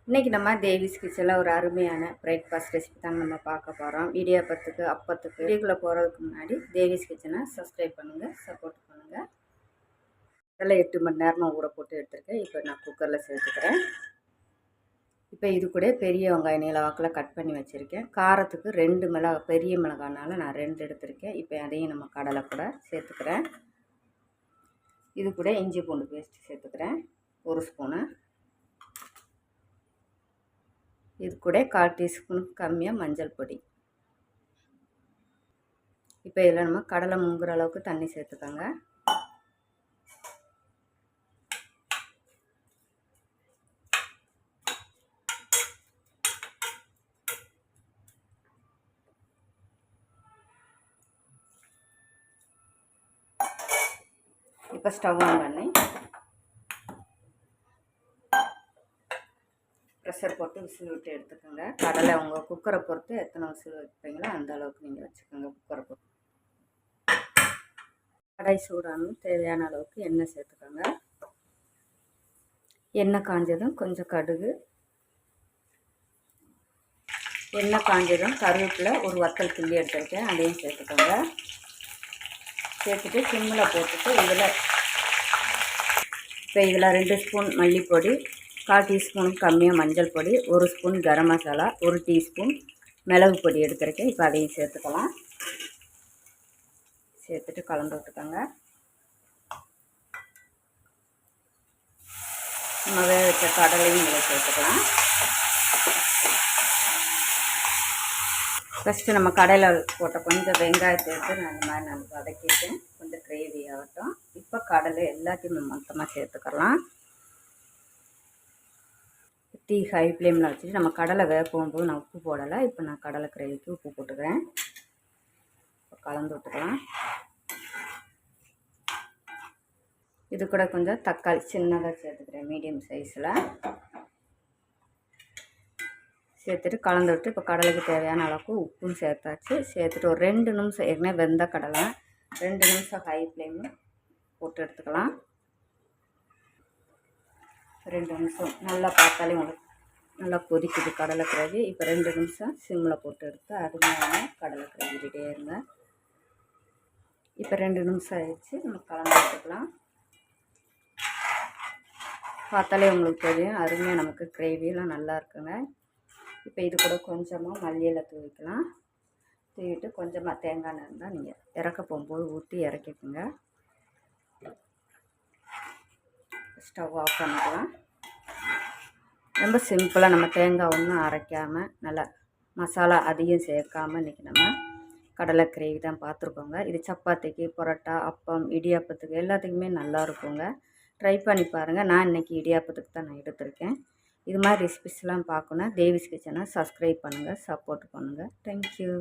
இன்றைக்கி நம்ம தேவிஸ் கிச்சனில் ஒரு அருமையான பிரேக்ஃபாஸ்ட் ரெசிபி தாங்க நம்ம பார்க்க போகிறோம். இடியாப்பத்துக்கு அப்பத்துக்கு வீடியோக்குள்ளே போகிறதுக்கு முன்னாடி தேவிஸ் கிச்சனை சப்ஸ்கிரைப் பண்ணுங்கள், சப்போர்ட் பண்ணுங்கள். இதெல்லாம் 8 மணி நேரமாக ஊற போட்டு எடுத்துருக்கேன். இப்போ நான் குக்கரில் சேர்த்துக்கிறேன். இப்போ இது கூட பெரிய வெங்காயம் நீள வாக்கில் கட் பண்ணி வச்சுருக்கேன். காரத்துக்கு 2 பெரிய மிளகானால நான் 2 எடுத்திருக்கேன். இப்போ அதையும் நம்ம கடலை கூட சேர்த்துக்கிறேன். இது கூட இஞ்சி பூண்டு பேஸ்ட் சேர்த்துக்கிறேன் 1 ஸ்பூனு. இது கூட 1/4 டீஸ்பூன் கம்மியாக மஞ்சள் பொடி. இப்போ இதில் நம்ம கடலை முங்குற அளவுக்கு தண்ணி சேர்த்துக்கோங்க. இப்போ ஸ்டவ் ஆன் பண்ணி ப்ரெஷர் போட்டு விசில் விட்டு எடுத்துக்கோங்க. கடலை உங்கள் குக்கரை பொறுத்து எத்தனை விசில் வைப்பீங்களோ அந்த அளவுக்கு நீங்கள் வச்சுக்கோங்க. குக்கரை பொறுத்து கடாய் சூடானும் தேவையான அளவுக்கு எண்ணெய் சேர்த்துக்கோங்க. எண்ணெய் காஞ்சதும் கொஞ்சம் கடுகு, எண்ணெய் காஞ்சதும் கருவேப்பிலை ஒரு வத்தல் கிள்ளி எடுத்துருக்கேன், அதையும் சேர்த்துக்கோங்க. சேர்த்துட்டு சிம்மில் போட்டுட்டு இதில் 2 ஸ்பூன் மல்லிப்பொடி, 1/4 டீஸ்பூனுக்கு கம்மியாக மஞ்சள் பொடி, 1 ஸ்பூன் கரம் மசாலா, 1 டீஸ்பூன் மிளகு பொடி எடுத்துருக்கேன். இப்போ அதையும் சேர்த்துக்கலாம். சேர்த்துட்டு கலந்து விட்டுக்கோங்க. நம்ம வேக வச்ச கடலையும் இதில் சேர்த்துக்கலாம். ஃபஸ்ட்டு நம்ம கடையில் போட்ட கொஞ்சம் வெங்காயத்தை எடுத்து நான் இந்த மாதிரி நான் வதக்கிட்டேன். கொஞ்சம் கிரேவி ஆகட்டும். இப்போ கடலை எல்லாத்தையும் மொத்தமாக சேர்த்துக்கலாம். டீ ஹை ஃப்ளேமில் வச்சுட்டு நம்ம கடலை வேக போகும்போது நான் உப்பு போடலை. இப்போ நான் கடலை கிரேவிக்கு உப்பு போட்டுக்கிறேன். இப்போ கலந்து விட்டுக்கலாம். இது கூட கொஞ்சம் தக்காளி சின்னதாக சேர்த்துக்கிறேன், மீடியம் சைஸில் சேர்த்துட்டு கலந்து விட்டு இப்போ கடலைக்கு தேவையான அளவுக்கு உப்பும் சேர்த்தாச்சு. சேர்த்துட்டு ஒரு 2 நிமிஷம் ஏற்கனவே வெந்த கடலை 2 நிமிஷம் ஹை ஃப்ளேமில் போட்டு எடுத்துக்கலாம். 2 நிமிஷம் நல்லா பார்த்தாலே உங்களுக்கு நல்லா கொதிக்குது கடலை கிரேவி. இப்போ 2 நிமிஷம் சிம்மில் போட்டு எடுத்து அருமையான கடலை கிரேவி ரெடியாக இருங்க. இப்போ 2 நிமிஷம் ஆயிடுச்சு. நம்ம கலந்து எடுத்துக்கலாம். பார்த்தாலே உங்களுக்கு தெரியும் அருமையாக நமக்கு கிரேவியெல்லாம் நல்லா இருக்குங்க. இப்போ இது கூட கொஞ்சமாக மல்லியில் தூவிக்கலாம். தூவிட்டு கொஞ்சமாக தேங்காய் எண்ணெய் இருந்தால் நீங்கள் இறக்க போகும்போது ஊற்றி இறக்கிக்குங்க. ஸ்டவ் ஆஃப் பண்ணிக்கலாம். ரொம்ப சிம்பிளாக நம்ம தேங்காய் ஒன்றும் அரைக்காமல் நல்லா மசாலா அதிகம் சேர்க்காமல் இன்றைக்கி நம்ம கடலை கிரேவி தான் பார்த்துருக்கோங்க. இது சப்பாத்திக்கு, பரோட்டா, அப்பம், இடியாப்பத்துக்கு எல்லாத்துக்குமே நல்லா இருக்குங்க. ட்ரை பண்ணி பாருங்கள். நான் இன்றைக்கி இடியாப்பத்துக்கு தான் நான் எடுத்திருக்கேன். இது மாதிரி ரெசிபிஸ்லாம் பார்க்கணும் தேவிஸ் கிச்சனை சப்ஸ்கிரைப் பண்ணுங்கள், சப்போர்ட் பண்ணுங்கள். தேங்க்யூ.